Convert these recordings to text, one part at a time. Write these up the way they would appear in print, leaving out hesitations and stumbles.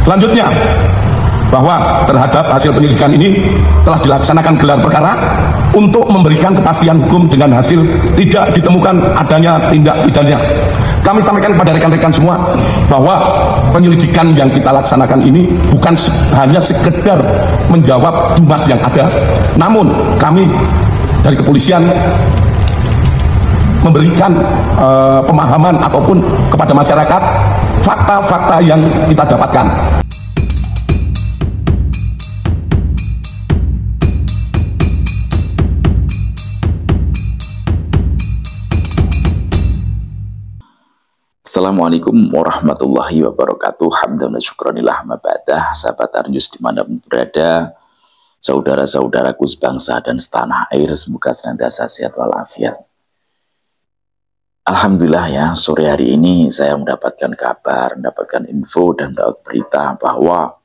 Selanjutnya, bahwa terhadap hasil penyelidikan ini telah dilaksanakan gelar perkara untuk memberikan kepastian hukum dengan hasil tidak ditemukan adanya tindak pidana. Kami sampaikan kepada rekan-rekan semua bahwa penyelidikan yang kita laksanakan ini bukan hanya sekedar menjawab tugas yang ada, namun kami dari kepolisian memberikan pemahaman ataupun kepada masyarakat fakta-fakta yang kita dapatkan. Assalamualaikum warahmatullahi wabarakatuh. Hamdan wa syukranillah mabadah. Sahabat Arjus dimanapun berada, saudara-saudaraku sebangsa dan setanah air, semoga senantiasa sehat walafiat. Alhamdulillah ya, sore hari ini saya mendapatkan kabar, mendapatkan info dan mendapat berita bahwa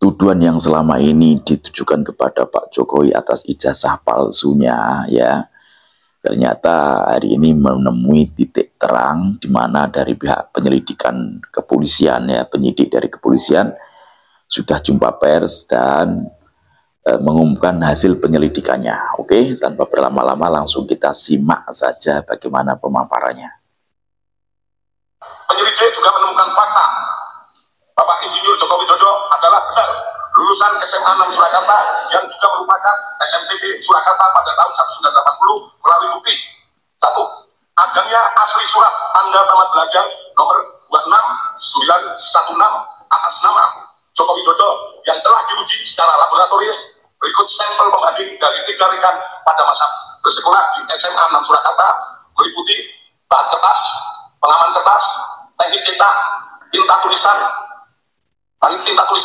tuduhan yang selama ini ditujukan kepada Pak Jokowi atas ijazah palsunya ya, ternyata hari ini menemui titik terang di mana dari pihak penyelidikan kepolisian ya, penyidik dari kepolisian sudah jumpa pers dan mengumumkan hasil penyelidikannya. Oke, tanpa berlama-lama langsung kita simak saja bagaimana pemaparannya. Penyelidik juga menemukan fakta Bapak Insinyur Joko Widodo adalah benar lulusan SMA 6 Surakarta yang juga merupakan SMPT Surakarta pada tahun 1980 melalui bukti 1. Adanya asli surat tanda tamat belajar nomor 26916 atas nama Joko Widodo yang telah diuji secara laboratorium. Berikut sampel pembanding dari 3 rekan pada masa bersekolah di SMA 6 Surakarta meliputi bahan kertas, pengaman kertas, teknik cetak, tinta tulisan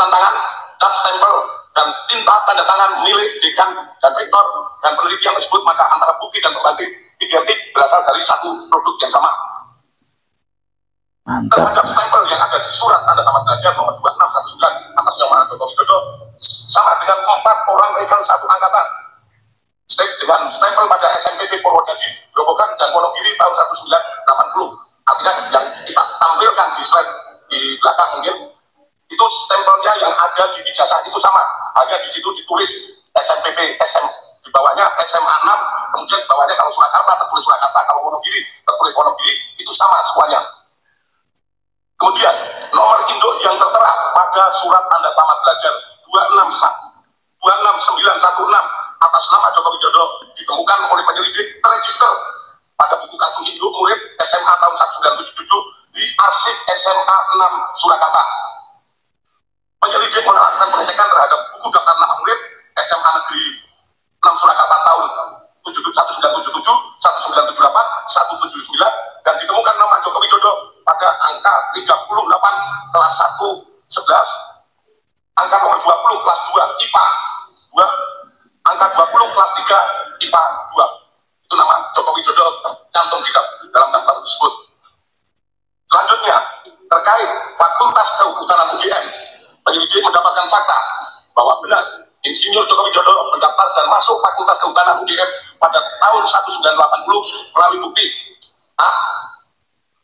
tangan, cat stempel, dan tinta tanda tangan milik dekan dan rektor dan penelitian tersebut, maka antara bukti dan pembanding identik berasal dari satu produk yang sama. Mantap. Terhadap stempel yang ada di surat tanda tamat belajar nomor 2619 atas nama Joko Widodo sama dengan 4 orang rekan satu angkatan dengan stempel pada SMPP Purwodadi, Grobogan dan Wonogiri tahun 1980. Artinya yang kita tampilkan di slide di belakang mungkin itu stempelnya yang ada di ijazah itu sama, hanya di situ ditulis SMPP SM, di bawahnya SMA 6, kemudian di bawahnya kalau Surakarta tertulis Surakarta, kalau Wonogiri tertulis Wonogiri, itu sama semuanya. Kemudian nomor induk yang tertera pada surat tanda tamat belajar 26916 atas nama Joko Widodo ditemukan oleh penyelidik terregister pada buku kartu induk murid SMA tahun 1977 di arsip SMA 6 Surakarta. Penyelidik melakukan pengecekan terhadap buku daftar nama murid SMA Negeri 6 Surakarta tahun 1977, 1978, 179 dan ditemukan nama Joko Widodo pada angka 38 kelas 1 11, angka nomor 20 kelas 2 IPA 2, angka 20 kelas 3 IPA 2. Itu nama Joko Widodo cantum di dalam daftar tersebut. Selanjutnya, terkait Fakultas Kehutanan UGM, penyelidik mendapatkan fakta bahwa benar Insinyur Joko Widodo mendaftar dan masuk Fakultas Kehutanan UGM pada tahun 1980 melalui bukti A.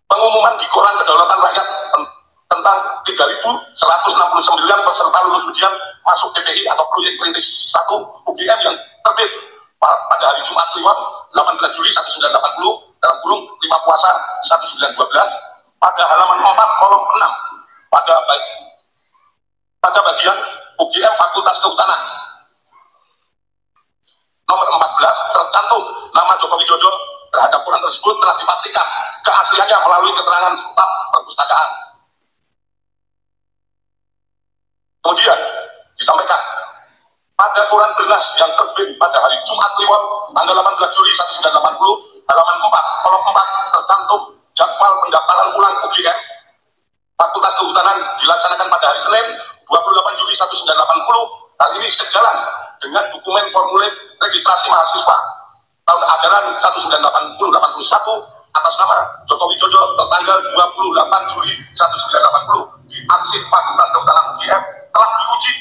Pengumuman di Koran Kedaulatan Rakyat tentang 3.169 peserta lulus ujian masuk PPI atau proyek perintis 1 UGM yang terbit pada hari Jumat Kliwon 18 Juli 1980 dalam kurung 5 Puasa 1912 pada halaman 4 kolom 6 pada bagian UGM Fakultas Kehutanan nomor 14 tercantum nama Joko Widodo terhadap Quran tersebut telah dipastikan keasliannya melalui keterangan staf perpustakaan. Kemudian disampaikan pada Quran Bernas yang terbit pada hari Jumat Kliwon tanggal 18 Juli 1980 halaman 4 kolom 4 tercantum jadwal pendaftaran ulang UGM Fakultas Kehutanan dilaksanakan pada hari Senin 28 Juli 1980. Hal ini sejalan dengan dokumen formulir registrasi mahasiswa tahun ajaran 1980-81 atas nama Joko Widodo tertanggal 28 Juli 1980 di arsip Fakultas Kehutanan UGM telah diuji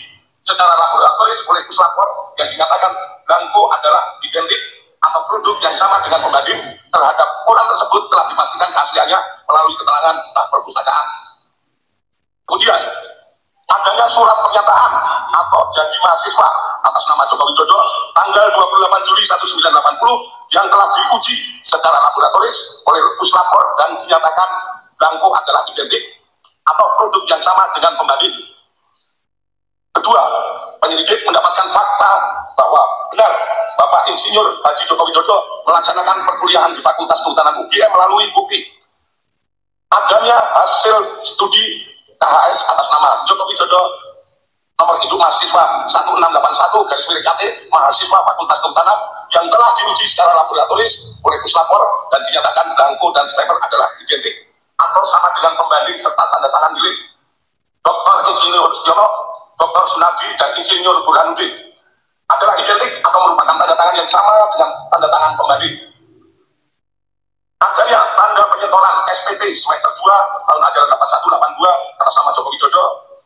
secara laboratoris oleh puslapor yang dinyatakan blanko adalah identik atau produk yang sama dengan pembanding terhadap orang tersebut telah dipastikan keasliannya melalui keterangan staf perpustakaan. Kemudian adanya surat pernyataan atau janji mahasiswa atas nama Joko Widodo tanggal 28 Juli 1980 yang telah diuji secara laboratoris oleh Puslapor dan dinyatakan belangko adalah identik atau produk yang sama dengan pembanding. Kedua, penyelidik mendapatkan fakta bahwa benar Bapak Insinyur Haji Joko Widodo melaksanakan perkuliahan di Fakultas Kehutanan UGM melalui bukti adanya hasil studi KHS atas nama Joko Widodo nomor induk mahasiswa 1681/KT mahasiswa Fakultas Kehutanan yang telah diuji secara laboratoris oleh Puslapor dan dinyatakan belangko dan stempel adalah identik atau sama dengan pembanding serta tanda tangan milik Dr. Insinyur Setiono, Dr. Sunardi, dan Insinyur Burhanuddin adalah identik atau merupakan tanda tangan yang sama dengan tanda tangan pembanding. Adanya tanda penyetoran SPP semester 2 tahun ajaran 8182 atas nama Joko Widodo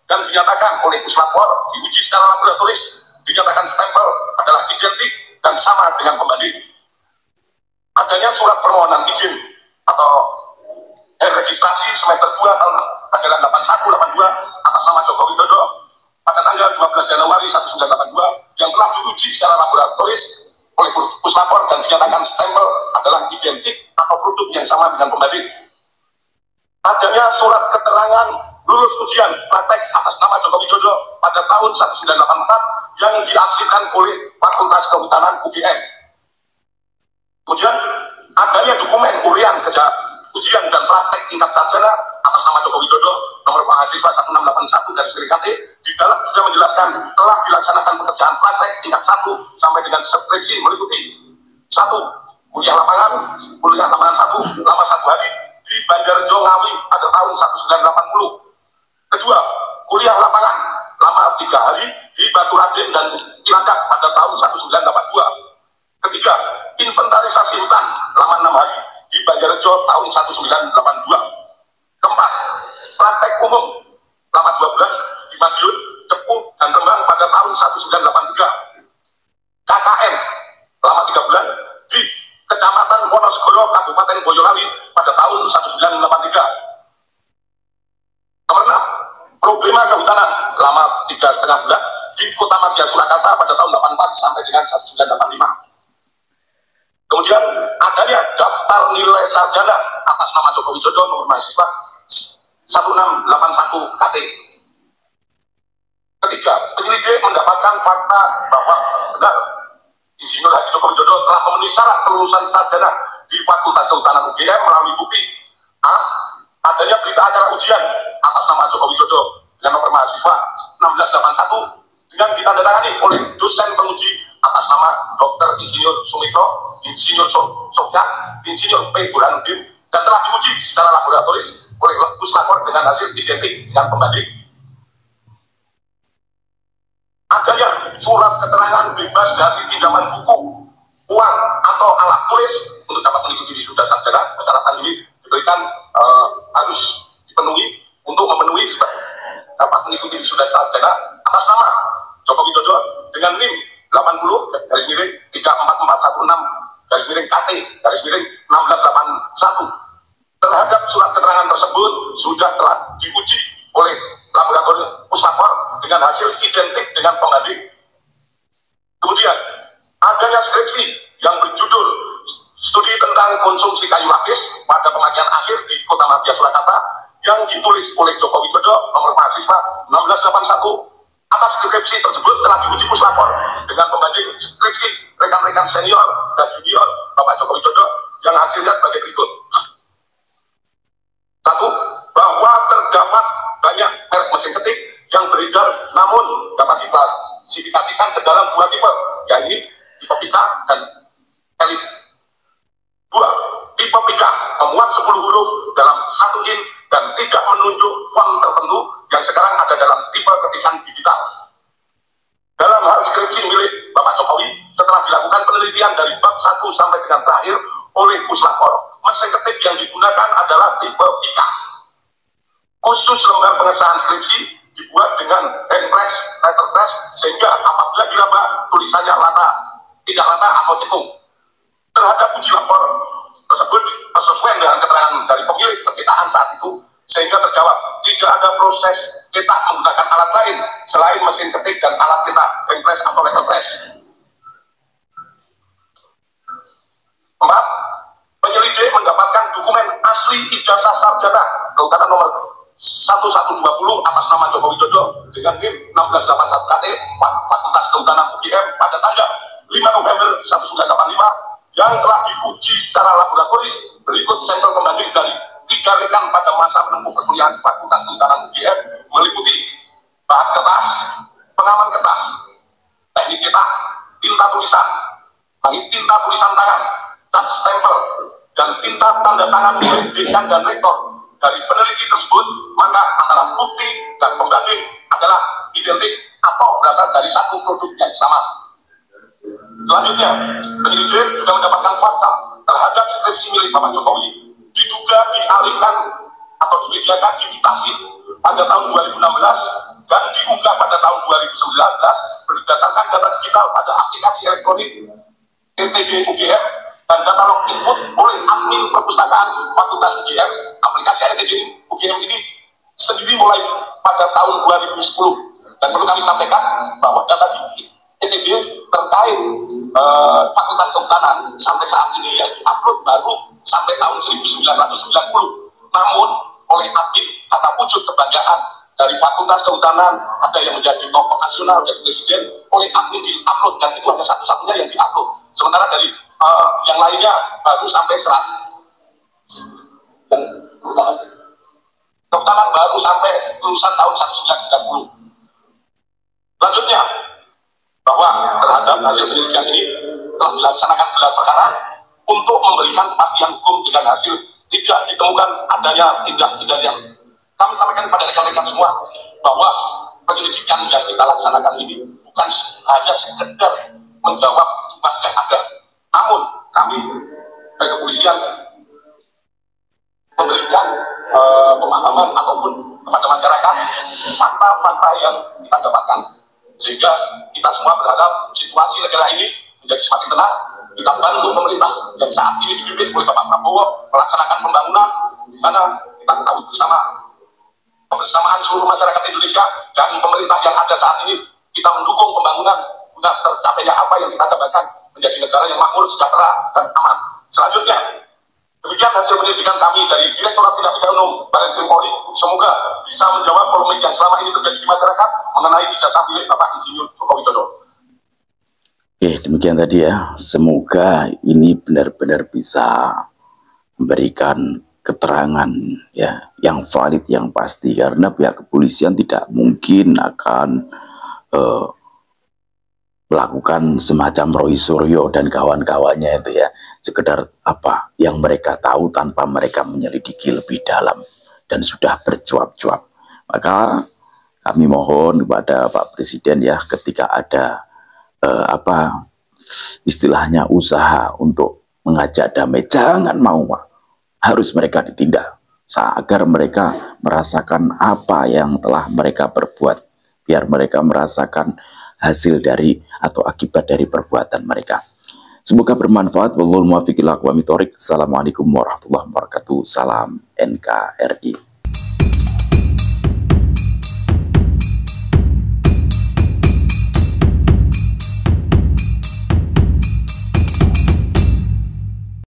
dan dinyatakan oleh Puslapor diuji secara laboratoris, dinyatakan stempel adalah identik dan sama dengan pembanding. Adanya surat permohonan izin atau registrasi semester 2 tahun ajaran 8182 atas nama Joko Widodo pada tanggal 12 Januari 1982 yang telah diuji secara laboratoris oleh Puslapor dan dinyatakan stempel adalah identik atau produk yang sama dengan pembanding. Adanya surat keterangan lulus ujian praktek atas nama Joko Widodo pada tahun 1984 yang diarsipkan oleh Fakultas Kehutanan UGM. Kemudian adanya dokumen urian kerja ujian dan praktek tingkat sarjana atas nama Joko Widodo nomor mahasiswa 1681/KT di dalam juga menjelaskan telah dilaksanakan pekerjaan praktek tingkat 1 sampai dengan skripsi meliputi 1. Kuliah lapangan 1 lama 1 hari di Banjarjo Ngawi pada tahun 1980. Kedua, kuliah lapangan lama 3 hari di Batu Raden dan Cilacap pada tahun 1982. Ketiga, inventarisasi hutan lama 6 hari di Banjarjo tahun 1982. Keempat, praktek umum lama 2 bulan di Madiun, Cepu, dan Rembang pada tahun 1983. KKN lama 3 bulan di Kecamatan Wonosegoro, Kabupaten Boyolali pada tahun 1983. Nomor 6, problema kehutanan lama 3,5 bulan di Kota Madya Surakarta pada tahun 84 sampai dengan 1985. Kemudian adanya daftar nilai sarjana atas nama Joko Widodo nomor mahasiswa 1681/KT. Ketiga, penyelidik mendapatkan fakta bahwa benar Insinyur Haji Joko Widodo telah memenuhi syarat kelulusan sarjana di Fakultas Kehutanan UGM melalui bukti A. Adanya berita acara ujian atas nama Joko Widodo dengan nomor mahasiswa 1681 dengan ditandatangani oleh dosen penguji atas nama Dr. Insinyur Sumitro, Insinyur Sofyan, Insinyur P. Burhanuddin dan telah diuji secara laboratoris oleh Puslapor dengan hasil identik dengan pembanding. Adanya surat keterangan bebas dari pinjaman buku, uang atau alat tulis untuk dapat mengikuti wisuda sarjana. Persyaratan ini diberikan harus dipenuhi untuk memenuhi dapat mengikuti wisuda sarjana atas nama Joko Widodo dengan NIM 80-14416-KT-1681. Terhadap surat keterangan tersebut sudah telah diuji oleh laboratorium Puslapor dengan hasil identik dengan pembanding. Kemudian adanya skripsi yang berjudul Studi tentang Konsumsi Kayu Lapis pada pemakaian akhir di Kota Madya Surakarta yang ditulis oleh Joko Widodo nomor mahasiswa 1681. Atas skripsi tersebut telah diuji Puslapor dengan pembanding skripsi rekan-rekan senior dan junior Bapak Joko Widodo yang hasilnya sebagai berikut. 1. Bahwa terdapat banyak merek mesin ketik yang beredar namun dapat diklasifikasikan ke dalam 2 tipe, yaitu tipe pika dan elit. 2. Tipe pika memuat 10 huruf dalam 1 in dan tidak menunjuk font tertentu yang sekarang ada dalam tipe ketikan digital. Dalam hal skripsi milik Bapak Jokowi, setelah dilakukan penelitian dari bab 1 sampai dengan terakhir oleh Puslapor, mesin ketik yang digunakan adalah tipe pika. Khusus lembar pengesahan skripsi dibuat dengan handpress, letterpress, sehingga apabila diraba tulisannya rata, tidak rata atau cekung. Terhadap uji lapor tersebut sesuai dengan keterangan dari pemilik percetakan saat itu, sehingga terjawab tidak ada proses cetak menggunakan alat lain selain mesin ketik dan alat cetak press atau letterpress. 4. Penyelidik mendapatkan dokumen asli ijazah sarjana kehutanan nomor 1120 atas nama Joko Widodo dengan NIM 1681 KT Fakultas Kehutanan UGM pada tanggal 5 November 1985 yang telah diuji secara laboratoris. Berikut sampel pembanding dari 3 rekan pada masa menempuh perkuliahan Fakultas Kehutanan UGM meliputi bahan kertas, pengaman kertas, teknik cetak, tinta tulisan, tinta tulisan tangan, cat stempel, dan tinta tanda tangan oleh dekan dan rektor. Dari peneliti tersebut, maka antara bukti dan pembanding adalah identik atau berasal dari satu produk yang sama. Selanjutnya, penyidik juga mendapatkan fakta terhadap skripsi milik Bapak Jokowi diduga dialihkan atau dimediakan di Itasi pada tahun 2016 dan diunggah pada tahun 2019 berdasarkan data digital pada aplikasi elektronik PTJ UGM dan data log input oleh admin perpustakaan Fakultas UGM. Aplikasi PTJ UGM ini sendiri mulai pada tahun 2010 dan perlu kami sampaikan bahwa data di PTJ terkait Fakultas Kehutanan sampai saat ini yang diupload baru sampai tahun 1990. Namun oleh admin karena wujud kebanggaan dari Fakultas Kehutanan, ada yang menjadi tokoh nasional, jadi presiden, oleh admin diupload dan itu hanya satu-satunya yang diupload. Sementara dari yang lainnya baru sampai 100. Kehutanan baru sampai lulusan tahun 1930. Selanjutnya, bahwa terhadap hasil penyelidikan ini telah dilaksanakan gelar perkara untuk memberikan kepastian hukum dengan hasil tidak ditemukan adanya tindak pidana. Kami sampaikan kepada rekan-rekan semua bahwa penyelidikan yang kita laksanakan ini bukan hanya sekedar menjawab tugas yang ada, namun kami dari kepolisian memberikan pemahaman ataupun kepada masyarakat fakta-fakta yang kita dapatkan, sehingga kita semua berharap situasi negara ini menjadi semakin tenang. Kita bantu pemerintah yang saat ini dipimpin oleh Bapak Prabowo melaksanakan pembangunan di mana kita ketahui bersama kebersamaan seluruh masyarakat Indonesia dan pemerintah yang ada saat ini, kita mendukung pembangunan guna tercapainya apa yang kita dapatkan menjadi negara yang makmur, sejahtera, dan aman. Selanjutnya, demikian hasil penyelidikan kami dari Direktorat Tindak Pidana Umum Baris Krim Polri. Semoga bisa menjawab polemik yang selama ini terjadi di masyarakat mengenai ijazah milik Bapak Insinyur Joko Widodo. Oke, demikian tadi ya. Semoga ini benar-benar bisa memberikan keterangan ya yang valid, yang pasti, karena pihak kepolisian tidak mungkin akan melakukan semacam Roy Suryo dan kawan-kawannya itu ya, sekedar apa yang mereka tahu tanpa mereka menyelidiki lebih dalam dan sudah bercuap-cuap. Maka kami mohon kepada Pak Presiden ya, ketika ada apa istilahnya usaha untuk mengajak damai, jangan mau Pak, harus mereka ditindak agar mereka merasakan apa yang telah mereka perbuat, biar mereka merasakan hasil dari atau akibat dari perbuatan mereka. Semoga bermanfaat. Wallahul muwaffiq ila aqwamit thoriq. Assalamualaikum warahmatullahi wabarakatuh. Salam NKRI.